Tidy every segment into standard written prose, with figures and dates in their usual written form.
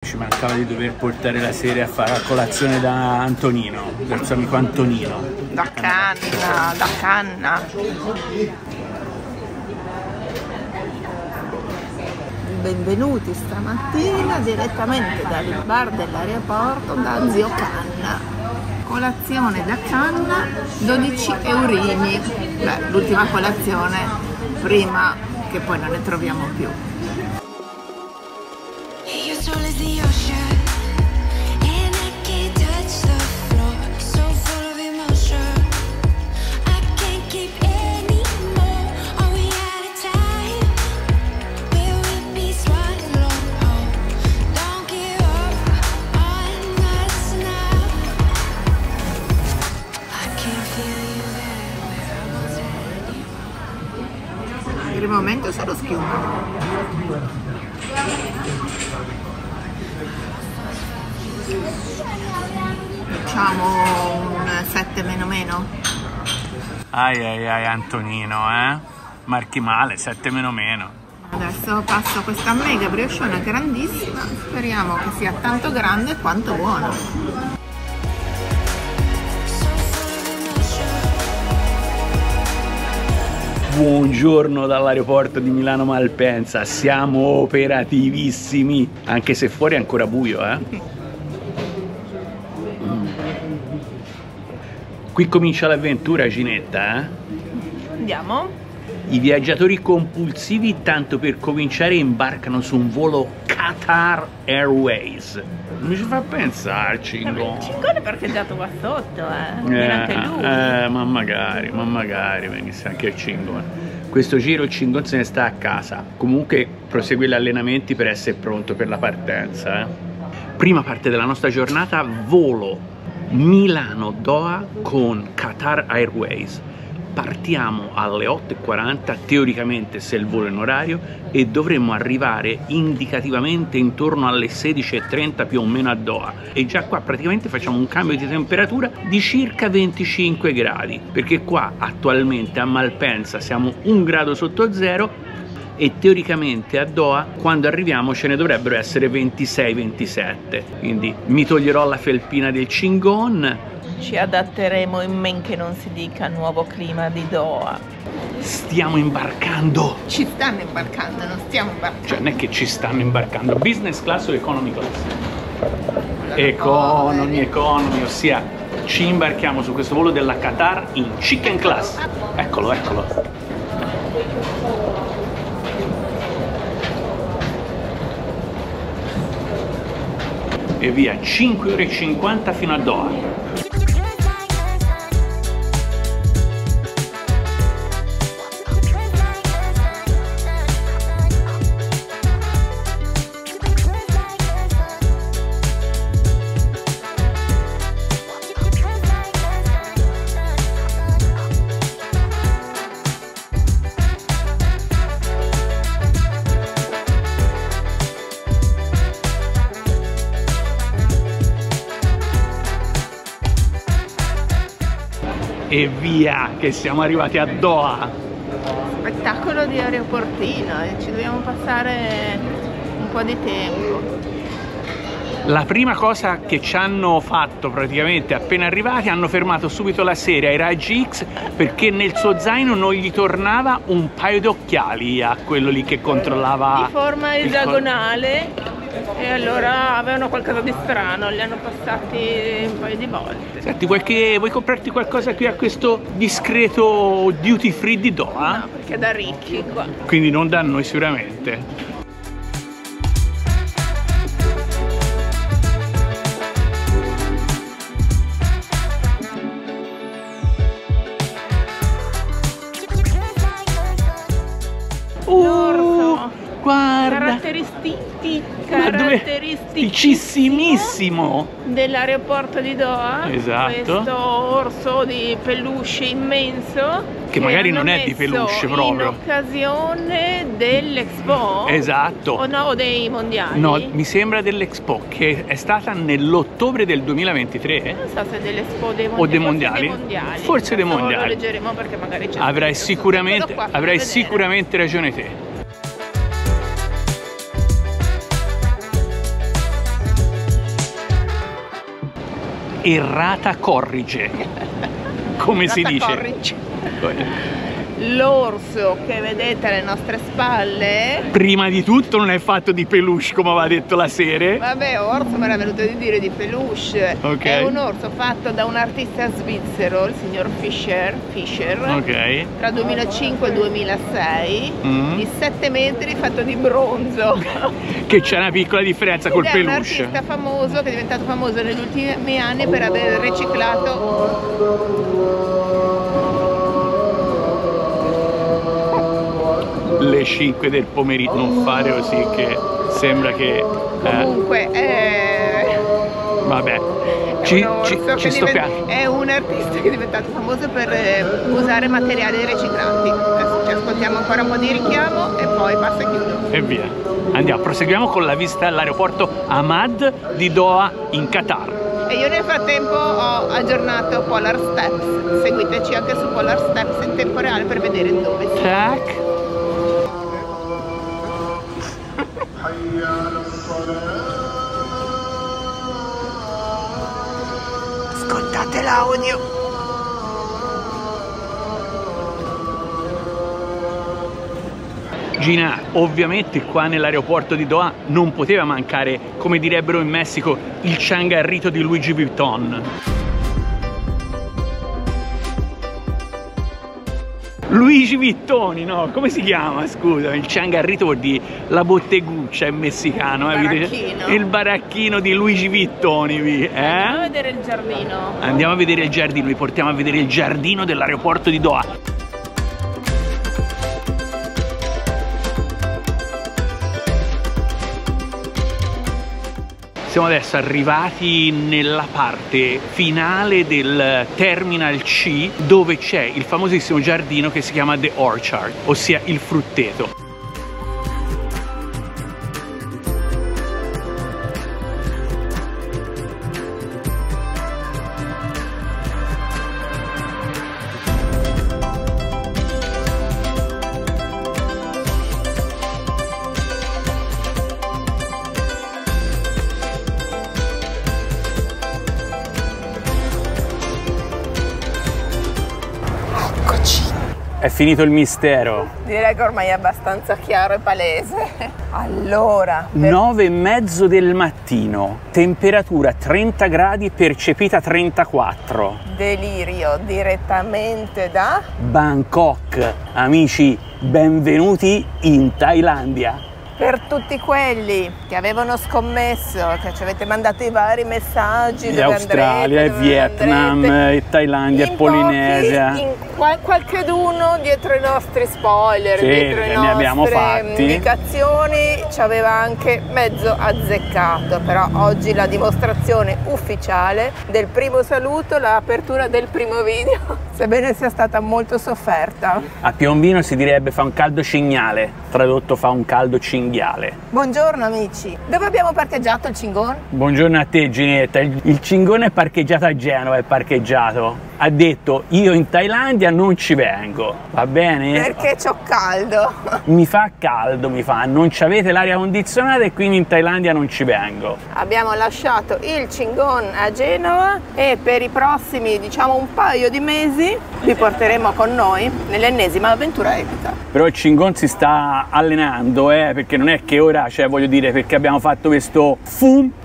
Ci mancava di dover portare la sera a fare la colazione da Antonino, del suo amico Antonino. Da canna, da canna. Benvenuti stamattina direttamente dal bar dell'aeroporto da Zio Canna. Colazione da canna, 12 eurini. Beh, l'ultima colazione prima che poi non ne troviamo più. Per il momento solo schiuma. Facciamo un 7 meno meno. Ai ai ai Antonino, marchi male, 7 meno meno. Adesso passo questa mega briochona grandissima, speriamo che sia tanto grande quanto buona. Buongiorno dall'aeroporto di Milano Malpensa, siamo operativissimi, anche se fuori è ancora buio, Qui comincia l'avventura, Ginetta, Andiamo? I viaggiatori compulsivi, tanto per cominciare, imbarcano su un volo Qatar Airways. Non ci fa pensarci, Cingone parcheggiato qua sotto, viene anche lui. ma magari venisse anche il Cingone. Questo giro il Cingone se ne sta a casa. Comunque prosegue gli allenamenti per essere pronto per la partenza, Prima parte della nostra giornata, volo Milano-Doha con Qatar Airways. Partiamo alle 8:40 teoricamente se il volo è in orario e dovremmo arrivare indicativamente intorno alle 16:30 più o meno a Doha, e già qua praticamente facciamo un cambio di temperatura di circa 25 gradi, perché qua attualmente a Malpensa siamo 1 grado sotto zero e teoricamente a Doha quando arriviamo ce ne dovrebbero essere 26-27, quindi mi toglierò la felpina del Cingone. Ci adatteremo in men che non si dica nuovo clima di Doha. Stiamo imbarcando. Ci stanno imbarcando, non stiamo imbarcando. Cioè non è che ci stanno imbarcando. Business class o economy class? Economy, ossia ci imbarchiamo su questo volo della Qatar in chicken class. Eccolo. E via, 5 ore e 50 fino a Doha. E via, che siamo arrivati a Doha. Spettacolo di aeroportino e ci dobbiamo passare un po' di tempo. La prima cosa che ci hanno fatto praticamente appena arrivati, hanno fermato subito la serie ai raggi X perché nel suo zaino non gli tornava un paio di occhiali a quello lì che controllava di forma esagonale. E allora avevano qualcosa di strano, li hanno passati un paio di volte. Senti, vuoi comprarti qualcosa qui a questo discreto duty free di Doha? No, perché è da ricchi qua. Quindi non da noi sicuramente. Guarda, caratteristicissimo dell'aeroporto di Doha. Esatto. Questo orso di peluche immenso che magari non è di peluche proprio, in occasione dell'Expo. Esatto. O dei mondiali. No, mi sembra dell'Expo, che è stata nell'ottobre del 2023. Non so se dell'Expo o dei mondiali. Forse dei mondiali. Lo leggeremo perché magari c'è. Avrai sicuramente ragione te. errata corrige, come si dice? Corrige. L'orso che vedete alle nostre spalle, prima di tutto non è fatto di peluche come aveva detto la serie. vabbè, orso me l'ha venuto di dire, di peluche. Okay. È un orso fatto da un artista svizzero, il signor Fischer, Ok. tra 2005 e 2006, di 7 metri, fatto di bronzo. Che c'è una piccola differenza col Ed è peluche. un artista famoso che è diventato famoso negli ultimi anni per aver riciclato le 5 del pomeriggio, non fare così che sembra che comunque vabbè, ci stoppiamo. è un artista che è diventato famoso per usare materiali riciclati. Adesso ci ascoltiamo ancora un po' di richiamo e poi basta e chiudo. E via, andiamo, proseguiamo con la visita all'aeroporto Hamad di Doha in Qatar. E io nel frattempo ho aggiornato Polar Steps, seguiteci anche su Polar Steps in tempo reale per vedere dove siamo. Tac. Ascoltate l'audio. Gina, ovviamente qua nell'aeroporto di Doha non poteva mancare, come direbbero in Messico, il ciangarrito di Louis Vuitton. Luigi Vittoni, no? Come si chiama? Scusa, il ciangarrito vuol dire la botteguccia in messicano, Baracchino. Il baracchino di Luigi Vittoni, Andiamo a vedere il giardino. Andiamo a vedere il giardino, vi portiamo a vedere il giardino dell'aeroporto di Doha. Siamo adesso arrivati nella parte finale del Terminal C, dove c'è il famosissimo giardino che si chiama The Orchard, ossia il frutteto. È finito il mistero. Direi che ormai è abbastanza chiaro e palese. Allora, 9:30 del mattino, temperatura 30 gradi, percepita 34. delirio direttamente da Bangkok. Amici, benvenuti in Thailandia. per tutti quelli che avevano scommesso, che ci avete mandato i vari messaggi Di Australia, andrete, Vietnam, e Thailandia, e Polinesia. Qualcheduno dietro i nostri spoiler, Sì, dietro ne le abbiamo nostre fatti. indicazioni ci aveva anche mezzo azzeccato, però oggi la dimostrazione ufficiale del primo saluto, l'apertura del primo video, sebbene sia stata molto sofferta. A Piombino si direbbe fa un caldo cignale, tradotto fa un caldo cinghiale. Buongiorno amici, dove abbiamo parcheggiato il Cingon? Buongiorno a te Ginetta, il Cingone è parcheggiato a Genova, è parcheggiato. Ha detto io in Thailandia non ci vengo, va bene? Perché c'ho caldo. Mi fa caldo, non c'avete l'aria condizionata e quindi in Thailandia non ci vengo. Abbiamo lasciato il Cingon a Genova e per i prossimi, diciamo, un paio di mesi vi porteremo con noi nell'ennesima avventura epica. Però il Cingon si sta allenando, perché non è che ora, cioè voglio dire, perché abbiamo fatto questo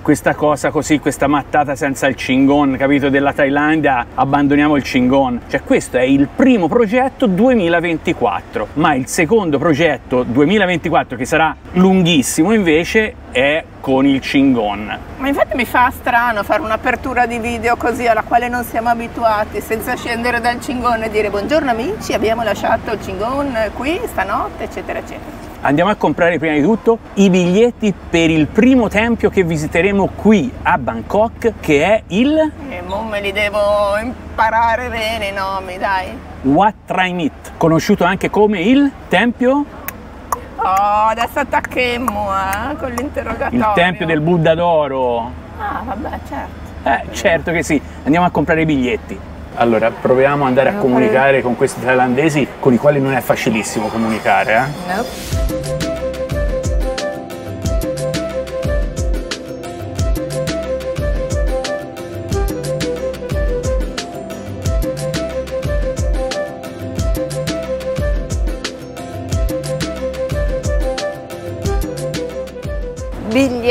questa cosa così, questa mattata senza il Cingon, capito, della Thailandia, abbandoniamo il Cingon. Cioè questo è il primo progetto 2024, ma il secondo progetto 2024, che sarà lunghissimo, invece è con il Cingon. Ma infatti mi fa strano fare un'apertura di video così alla quale non siamo abituati, senza scendere dal Cingon e dire buongiorno amici, abbiamo lasciato il Cingon qui stanotte, eccetera eccetera. Andiamo a comprare prima di tutto i biglietti per il primo tempio che visiteremo qui a Bangkok, che è il E mo me li devo imparare bene i nomi, dai. Wat Trai Mit, conosciuto anche come il tempio? Oh, adesso attacchemmo con l'interrogatorio. Il tempio del Buddha d'oro. Ah, vabbè, certo. Certo che sì, andiamo a comprare i biglietti. Allora, proviamo ad andare a comunicare con questi thailandesi con i quali non è facilissimo comunicare, Nope.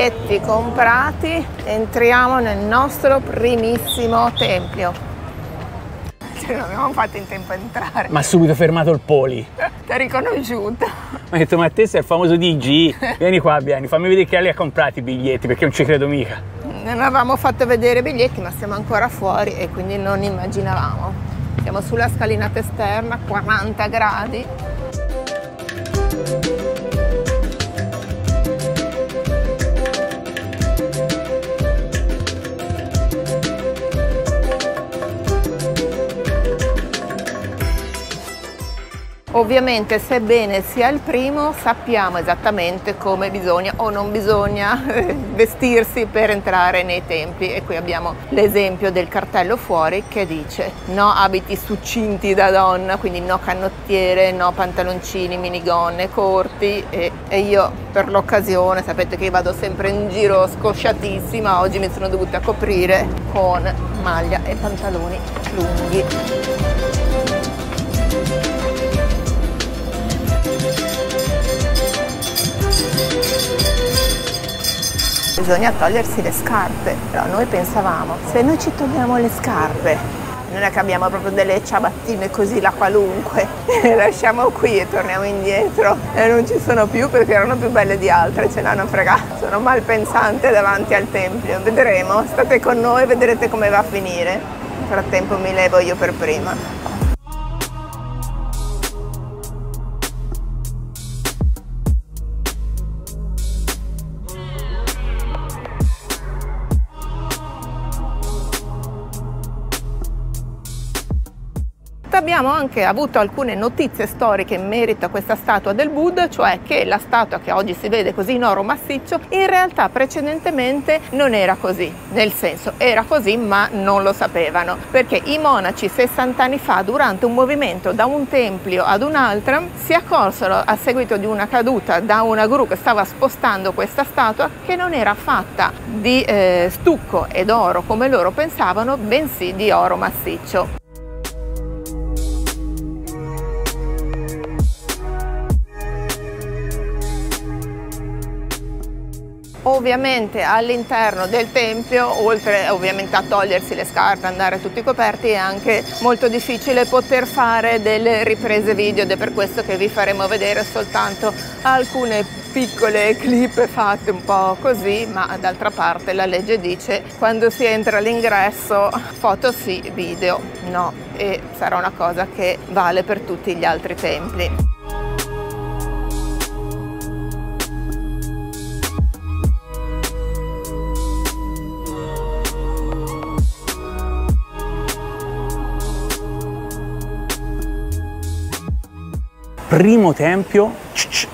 biglietti comprati, entriamo nel nostro primissimo tempio. Non abbiamo fatto in tempo a entrare. Ma subito fermato il poli. Ti ha riconosciuto. Mi ha detto, ma te sei il famoso DG, vieni qua, vieni, fammi vedere che li ha comprati i biglietti, perché non ci credo mica. Non avevamo fatto vedere i biglietti, ma siamo ancora fuori e quindi non immaginavamo. Siamo sulla scalinata esterna, 40 gradi. Ovviamente, sebbene sia il primo, sappiamo esattamente come bisogna o non bisogna vestirsi per entrare nei templi, e qui abbiamo l'esempio del cartello fuori che dice no abiti succinti da donna, quindi no canottiere, no pantaloncini, minigonne corti, e io per l'occasione, sapete che io vado sempre in giro scosciatissima, oggi mi sono dovuta coprire con maglia e pantaloni lunghi. Bisogna togliersi le scarpe, però noi pensavamo, se noi ci togliamo le scarpe, non è che abbiamo proprio delle ciabattine così la qualunque, le lasciamo qui e torniamo indietro e non ci sono più perché erano più belle di altre, ce l'hanno fregato. Sono malpensante davanti al tempio, vedremo, state con noi e vedrete come va a finire. Nel frattempo mi levo io per prima. Abbiamo anche avuto alcune notizie storiche in merito a questa statua del Buddha, cioè che la statua che oggi si vede così in oro massiccio in realtà precedentemente non era così, nel senso era così ma non lo sapevano, perché i monaci 60 anni fa durante un movimento da un tempio ad un altro si accorsero a seguito di una caduta da una gru che stava spostando questa statua che non era fatta di stucco ed oro come loro pensavano, bensì di oro massiccio. Ovviamente all'interno del tempio, oltre ovviamente a togliersi le scarpe, andare tutti coperti, è anche molto difficile poter fare delle riprese video ed è per questo che vi faremo vedere soltanto alcune piccole clip fatte un po' così, ma d'altra parte la legge dice quando si entra all'ingresso foto sì, video no, e sarà una cosa che vale per tutti gli altri templi. Primo tempio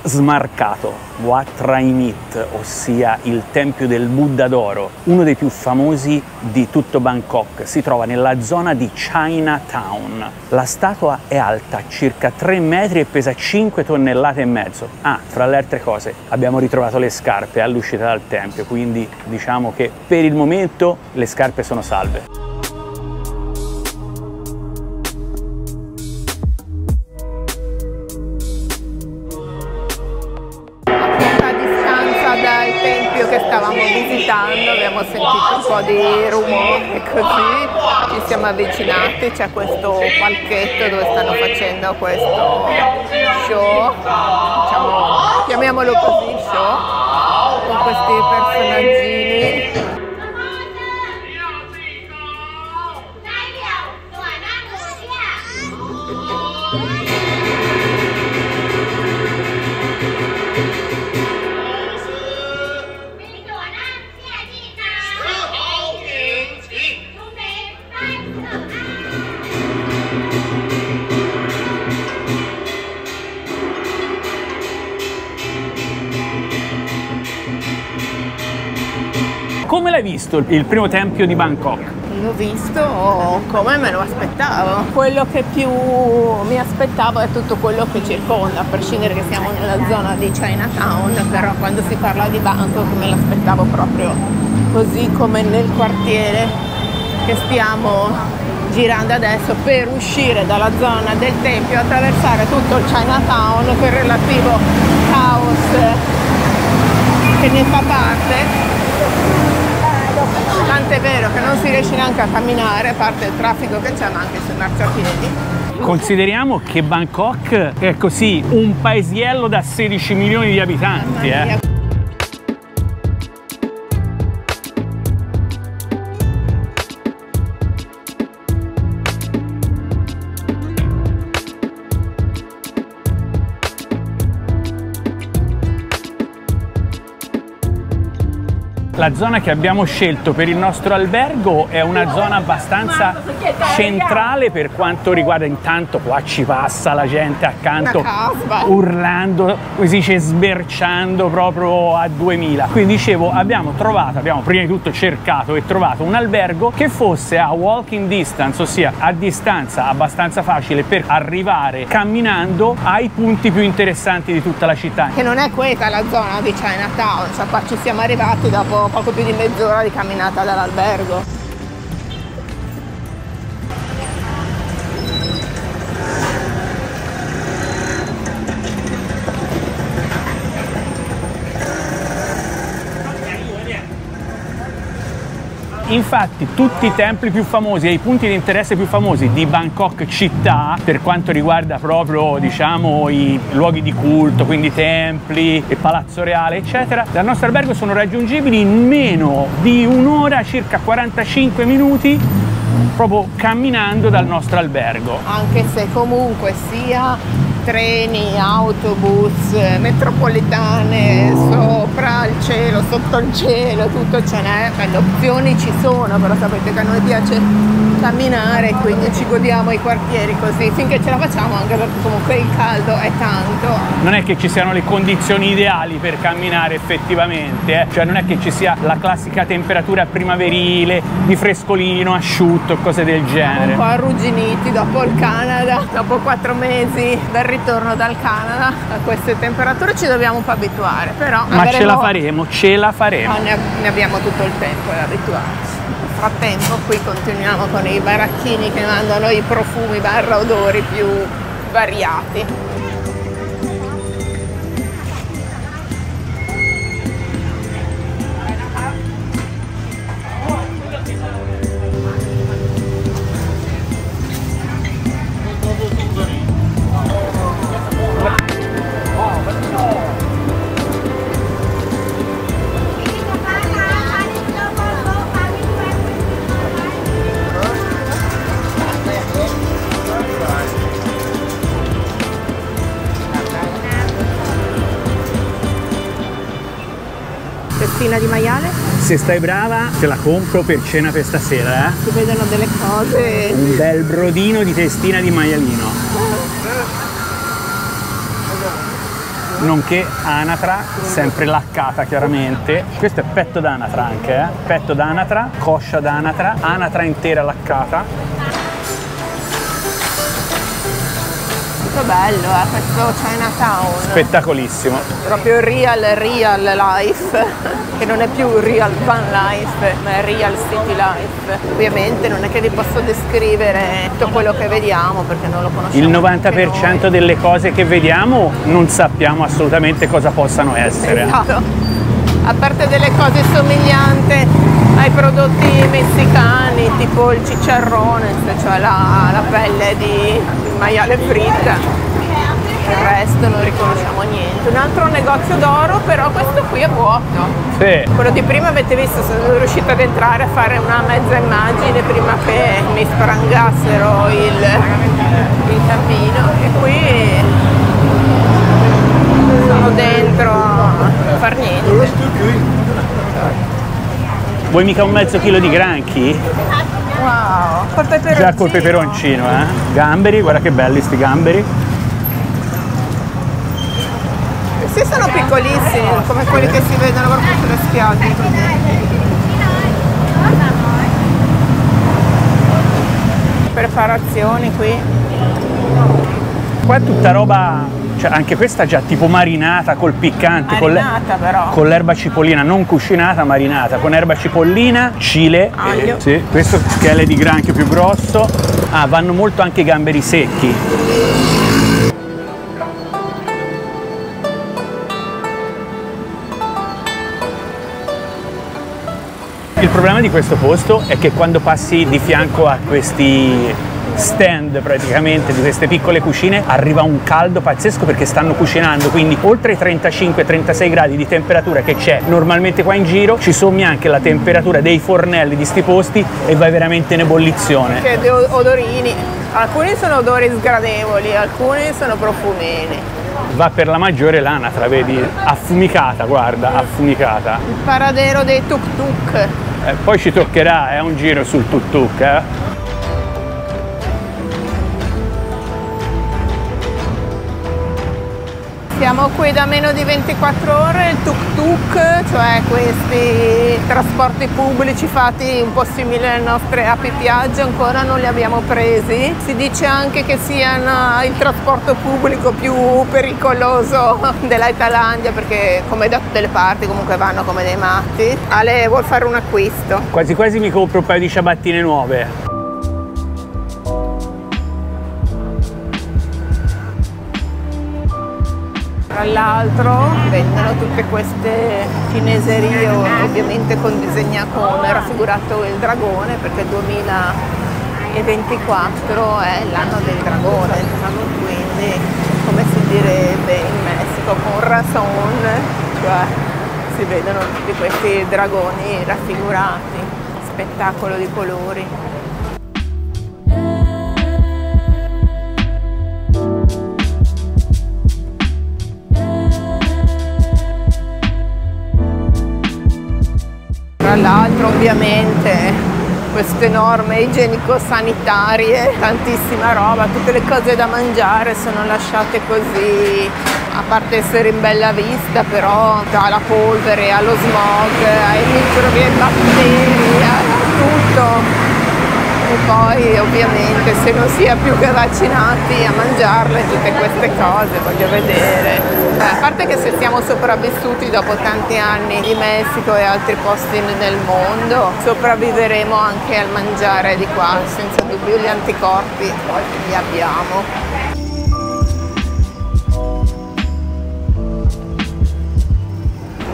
smarcato, Wat Raimit, ossia il tempio del Buddha d'oro, uno dei più famosi di tutto Bangkok. Si trova nella zona di Chinatown. La statua è alta circa 3 metri e pesa 5 tonnellate e mezzo. Ah, fra le altre cose, abbiamo ritrovato le scarpe all'uscita dal tempio, quindi diciamo che per il momento le scarpe sono salve. Che stavamo visitando, abbiamo sentito un po' di rumore e così ci siamo avvicinati. C'è questo palchetto dove stanno facendo questo show, diciamo, chiamiamolo così, show, con questi personaggini. Come l'hai visto il primo tempio di Bangkok? L'ho visto come me lo aspettavo. Quello che più mi aspettavo è tutto quello che circonda, a prescindere che siamo nella zona di Chinatown, però quando si parla di Bangkok me l'aspettavo proprio così come nel quartiere che stiamo girando adesso per uscire dalla zona del tempio, attraversare tutto il Chinatown per il relativo caos che ne fa parte. Tant'è vero che non si riesce neanche a camminare, a parte il traffico che c'è, ma anche sui marciapiedi. Consideriamo che Bangkok è così un paesiello da 16 milioni di abitanti. La zona che abbiamo scelto per il nostro albergo è una zona abbastanza centrale per quanto riguarda, intanto qua ci passa la gente accanto urlando, come si dice, sberciando proprio a 2000. Quindi dicevo, abbiamo prima di tutto cercato e trovato un albergo che fosse a walking distance, ossia a distanza abbastanza facile per arrivare camminando ai punti più interessanti di tutta la città. Che non è questa la zona di Chinatown, cioè qua ci siamo arrivati dopo poco più di mezz'ora di camminata dall'albergo. Infatti tutti i templi più famosi e i punti di interesse più famosi di Bangkok città, per quanto riguarda proprio, diciamo, i luoghi di culto, quindi templi e Palazzo Reale eccetera, dal nostro albergo sono raggiungibili in meno di un'ora, circa 45 minuti, proprio camminando dal nostro albergo. Anche se comunque sia treni, autobus, metropolitane, sopra il cielo, sotto il cielo, tutto ce n'è, le opzioni ci sono, però sapete che a noi piace camminare, quindi ci godiamo i quartieri così, finché ce la facciamo, anche perché comunque il caldo è tanto. Non è che ci siano le condizioni ideali per camminare effettivamente, cioè non è che ci sia la classica temperatura primaverile, di frescolino, asciutto, cose del genere. Un po' arrugginiti dopo il Canada, dopo 4 mesi dal ritorno dal Canada, a queste temperature ci dobbiamo un po' abituare, però ma ce la faremo, ce la faremo. Ne abbiamo tutto il tempo ad abituarci. Nel frattempo qui continuiamo con i baracchini che mandano i profumi barra odori più variati. Testina di maiale? Se stai brava te la compro per cena per stasera, eh? Si vedono delle cose. Un bel brodino di testina di maialino. Nonché anatra, sempre laccata chiaramente. Questo è petto d'anatra anche, eh? Petto d'anatra, coscia d'anatra, anatra intera laccata. Molto bello, questo Chinatown. Spettacolissimo. Proprio real life, che non è più real van life, ma è real city life. Ovviamente non è che vi posso descrivere tutto quello che vediamo perché non lo conosciamo. Il 90% delle cose che vediamo non sappiamo assolutamente cosa possano essere. Esatto. A parte delle cose somiglianti ai prodotti messicani, tipo il chicharrone, cioè la pelle di maiale fritta, il resto non riconosciamo niente. Un altro negozio d'oro, però questo qui è vuoto. Sì. Quello di prima avete visto, sono riuscita ad entrare a fare una mezza immagine prima che mi sprangassero il cammino, e qui sono dentro a far niente. Vuoi mica un mezzo chilo di granchi? Wow, col peperoncino. Già col peperoncino, eh? Gamberi, guarda che belli sti gamberi. Sì, sono piccolissimi, come quelli che si vedono proprio sulle spiagge. Preparazioni qui. Qua è tutta roba, cioè anche questa già tipo marinata col piccante, Marinata però. con l'erba cipollina, non cucinata, marinata, con erba cipollina, chile, aglio. Sì, questo schele di granchio più grosso. Ah, vanno molto anche i gamberi secchi. Il problema di questo posto è che quando passi di fianco a questi stand praticamente di queste piccole cucine arriva un caldo pazzesco perché stanno cucinando, quindi oltre i 35-36 gradi di temperatura che c'è normalmente qua in giro ci sommi anche la temperatura dei fornelli di sti posti e vai veramente in ebollizione. Che odorini, alcuni sono odori sgradevoli, alcuni sono profumini. Va per la maggiore l'anatra, vedi, affumicata, guarda, affumicata. Il paradero dei tuk tuk. Poi ci toccherà, un giro sul tuk tuk, Siamo qui da meno di 24 ore, il tuk tuk, cioè questi trasporti pubblici fatti un po' simili alle nostre api Piaggio, ancora non li abbiamo presi. Si dice anche che siano il trasporto pubblico più pericoloso della Thailandia perché come da tutte le parti comunque vanno come dei matti. Ale vuol fare un acquisto. Quasi quasi mi compro un paio di ciabattine nuove. Tra l'altro vendono tutte queste cineserie ovviamente con raffigurato il dragone perché il 2024 è l'anno del dragone, quindi come si direbbe in Messico con razón, cioè si vedono tutti questi dragoni raffigurati, spettacolo di colori. Tra l'altro ovviamente queste norme igienico-sanitarie, tantissima roba, tutte le cose da mangiare sono lasciate così, a parte essere in bella vista, però dalla polvere allo smog, ai microbi e ai batteri, a tutto. E poi ovviamente se non si è più che vaccinati a mangiarle tutte queste cose, voglio vedere. A parte che se siamo sopravvissuti dopo tanti anni di Messico e altri posti nel mondo, sopravviveremo anche al mangiare di qua, senza dubbio gli anticorpi li abbiamo.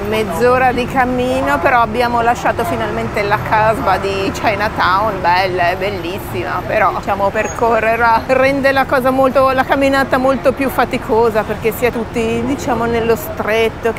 Mezz'ora di cammino, però abbiamo lasciato finalmente la casba di Chinatown, bella, è bellissima, però diciamo percorrerla rende la camminata molto più faticosa perché si è tutti diciamo nello stretto,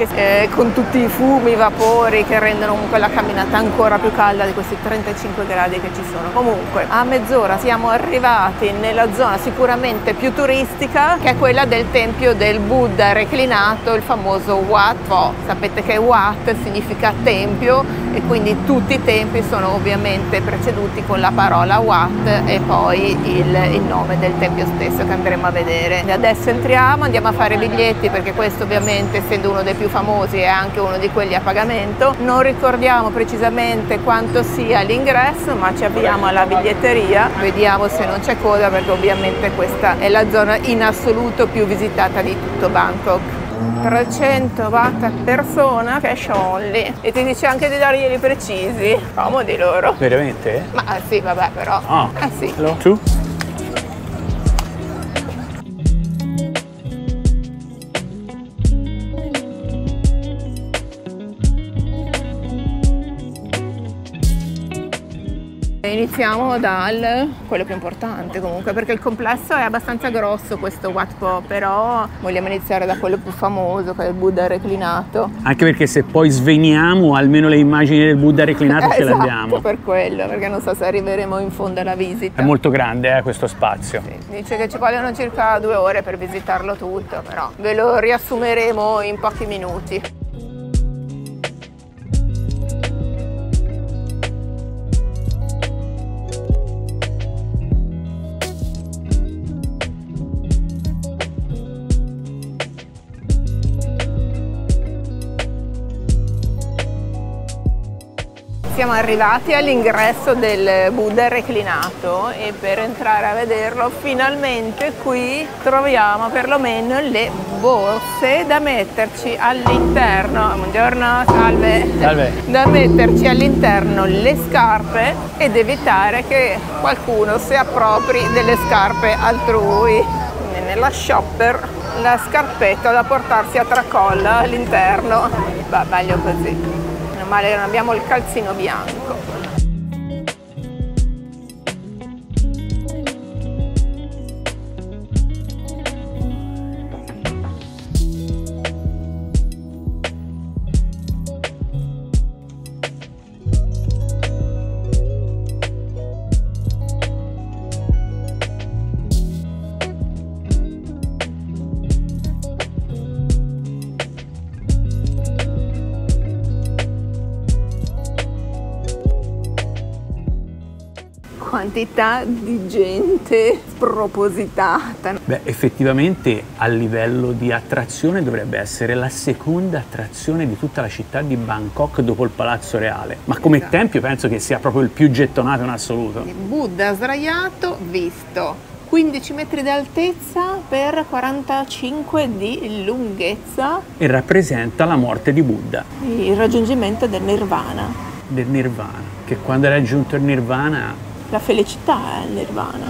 con tutti i fumi, i vapori che rendono comunque la camminata ancora più calda di questi 35 gradi che ci sono. Comunque a mezz'ora siamo arrivati nella zona sicuramente più turistica, che è quella del tempio del Buddha reclinato, il famoso Wat Pho. Sapete che Wat significa tempio e quindi tutti i tempi sono ovviamente preceduti con la parola Wat e poi il nome del tempio stesso che andremo a vedere. E adesso andiamo a fare i biglietti perché questo ovviamente essendo uno dei più famosi è anche uno di quelli a pagamento. Non ricordiamo precisamente quanto sia l'ingresso, ma ci avviamo alla biglietteria, vediamo se non c'è coda perché ovviamente questa è la zona in assoluto più visitata di tutto Bangkok. 300 baht a persona, cash only, e ti dice anche di darglieli precisi, comodi loro. Veramente? Ma sì, vabbè, però. Sì. Hello, tu? Iniziamo dal quello più importante comunque perché il complesso è abbastanza grosso questo Wat Pho, però vogliamo iniziare da quello più famoso che è il Buddha reclinato. Anche perché se poi sveniamo almeno le immagini del Buddha reclinato ce le abbiamo. Per quello, perché non so se arriveremo in fondo alla visita. È molto grande questo spazio. Sì, dice che ci vogliono circa 2 ore per visitarlo tutto, però ve lo riassumeremo in pochi minuti. Siamo arrivati all'ingresso del Buddha reclinato e per entrare a vederlo finalmente qui troviamo perlomeno le borse da metterci all'interno. Buongiorno, salve. Salve. Da metterci all'interno le scarpe ed evitare che qualcuno si appropri delle scarpe altrui. Nella shopper la scarpetta da portarsi a tracolla all'interno. Va meglio così. male che non abbiamo il calzino bianco. Quantità di gente spropositata. Beh, effettivamente a livello di attrazione dovrebbe essere la seconda attrazione di tutta la città di Bangkok dopo il Palazzo Reale. Ma come tempio penso che sia proprio il più gettonato in assoluto. Buddha sdraiato visto, 15 metri di altezza per 45 di lunghezza. E rappresenta la morte di Buddha. Il raggiungimento del nirvana. Del nirvana, che quando è raggiunto il nirvana... La felicità è il nirvana.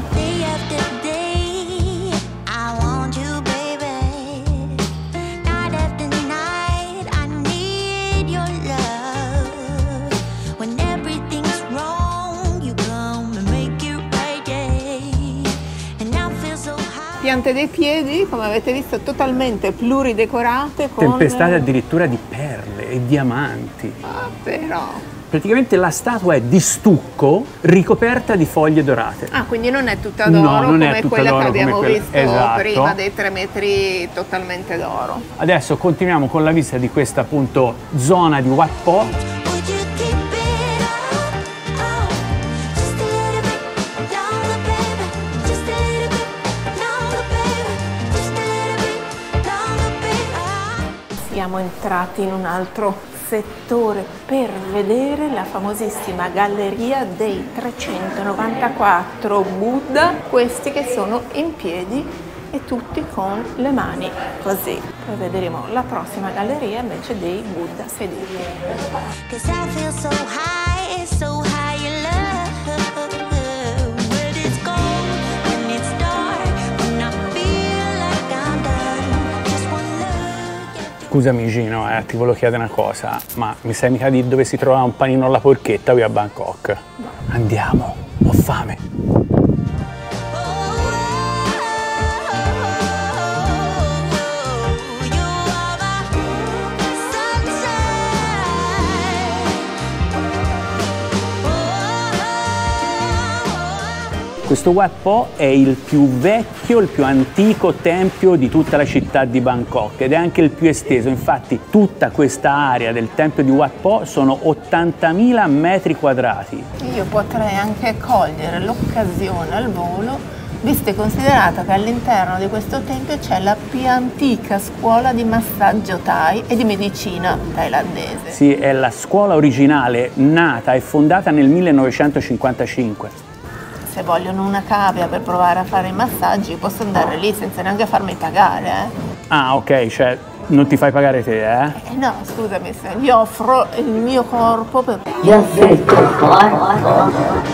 Piante dei piedi, come avete visto, totalmente pluridecorate con... Tempestate addirittura di perle e diamanti. Ah, però... Praticamente la statua è di stucco ricoperta di foglie dorate. Ah, quindi non è tutta d'oro, no, non come è tutta quella d'oro, che abbiamo come quella... visto esatto. prima, dei 3 metri totalmente d'oro. Adesso continuiamo con la visita di questa appunto zona di Wat Po. Siamo entrati in un altro settore per vedere la famosissima galleria dei 394 Buddha, questi che sono in piedi e tutti con le mani così. Poi vedremo la prossima galleria invece dei Buddha seduti. Scusami Gino, ti volevo chiedere una cosa, ma mi sai mica di dove si trova un panino alla porchetta qui a Bangkok? No. Andiamo, ho fame. Questo Wat Po è il più vecchio, il più antico tempio di tutta la città di Bangkok ed è anche il più esteso. Infatti tutta questa area del tempio di Wat Po sono 80.000 metri quadrati. Io potrei anche cogliere l'occasione al volo, visto e considerato che all'interno di questo tempio c'è la più antica scuola di massaggio Thai e di medicina thailandese. Sì, è la scuola originale nata e fondata nel 1955. Se vogliono una cavia per provare a fare i massaggi, io posso andare lì senza neanche farmi pagare. Ah, ok, cioè non ti fai pagare te, eh? No, scusami, se gli offro il mio corpo per... Gli offro il tuo corpo